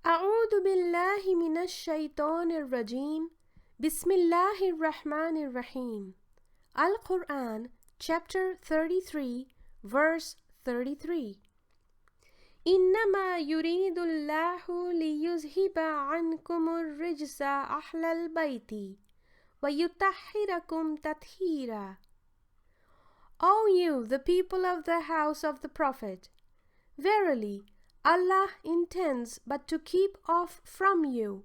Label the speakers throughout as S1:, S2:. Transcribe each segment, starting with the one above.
S1: أعوذ بالله من الشيطان الرجيم. بسم الله الرحمن الرحيم. Al-Quran, chapter 33, verse 33. إنما يريد الله ليذهب عنكم الرجس أهل البيت ويطهركم تطهيرا. O you, the people of the house of the Prophet, verily, Allah intends but to keep off from you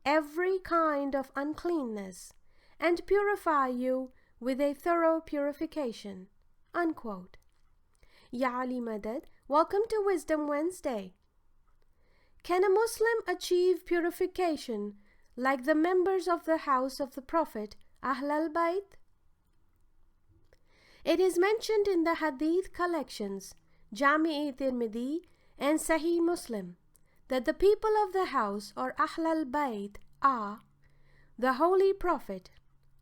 S1: every kind of uncleanness and purify you with a thorough purification. Unquote. Ya Ali Madad, welcome to Wisdom Wednesday. Can a Muslim achieve purification like the members of the house of the Prophet, Ahl-al Bayt? It is mentioned in the Hadith collections, Jami' Tirmidhi and Sahih Muslim, that the people of the house or Ahl-al Bayt are the Holy Prophet,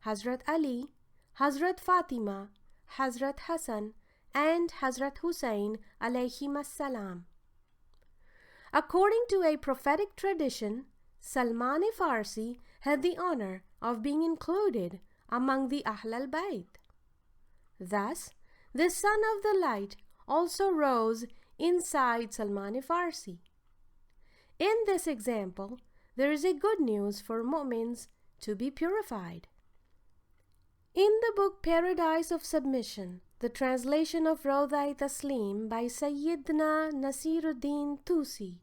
S1: Hazrat Ali, Hazrat Fatima, Hazrat Hassan, and Hazrat Hussein alayhim as-salam. According to a prophetic tradition, Salman-i Farsi had the honor of being included among the Ahl-al Bayt. Thus, the Son of the Light also rose inside Salman-i Farsi. In this example, there is a good news for Mumins to be purified. In the book Paradise of Submission, the translation of Rawda-i Taslim by Sayyidina Nasiruddin Tusi,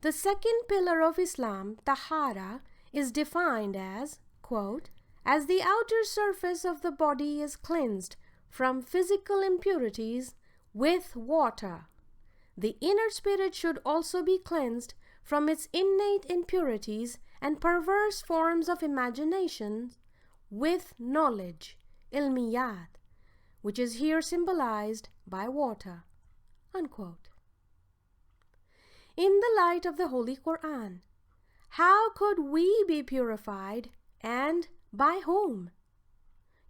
S1: the second pillar of Islam, Tahra, is defined as, quote, as the outer surface of the body is cleansed from physical impurities with water, the inner spirit should also be cleansed from its innate impurities and perverse forms of imagination with knowledge, ilmiyat, which is here symbolized by water. Unquote. In the light of the Holy Quran, how could we be purified and by whom?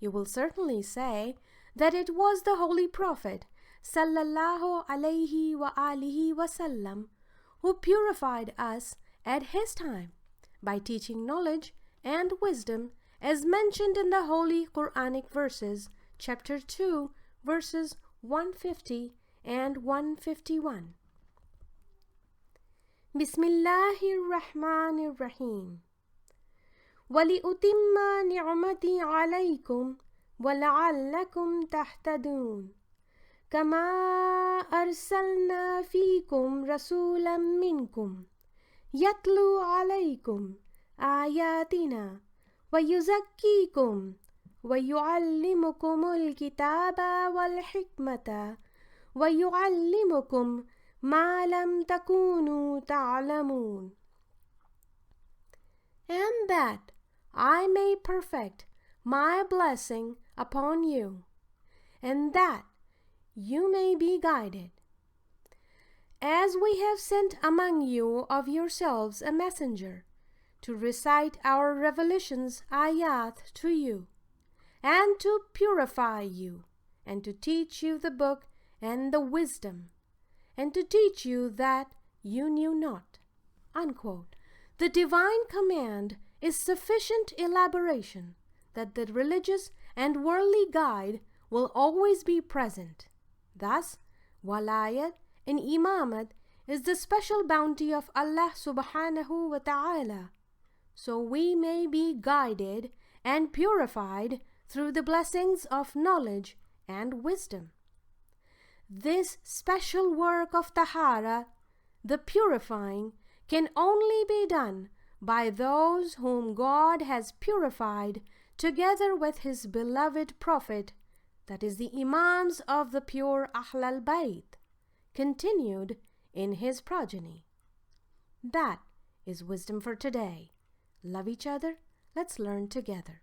S1: You will certainly say that it was the Holy Prophet sallallahu alayhi wa alihi wasallam who purified us at his time by teaching knowledge and wisdom as mentioned in the holy Quranic verses, chapter 2, verses 150 and 151. Bismillahir Rahmanir Rahim. وَلِأُتِمَّ نِعْمَتِي عَلَيْكُمْ وَلَعَلَّكُمْ تَهْتَدُونَ كما أرسلنا فيكم رسولا منكم يتلو عليكم آياتنا ويزكيكم ويعلمكم الكتاب والحكمة ويعلمكم ما لم تكونوا تعلمون. And that I may perfect my blessing upon you, and that you may be guided. As we have sent among you of yourselves a messenger to recite our revelations ayat to you, and to purify you, and to teach you the book and the wisdom, and to teach you that you knew not. Unquote. The divine command is sufficient elaboration that the religious and worldly guide will always be present. Thus, walayat and imamat is the special bounty of Allah subhanahu wa ta'ala, so we may be guided and purified through the blessings of knowledge and wisdom. This special work of tahara, the purifying, can only be done by those whom God has purified together with His beloved Prophet, that is the Imams of the pure Ahl-al Bayt, continued in his progeny. That is wisdom for today. Love each other. Let's learn together.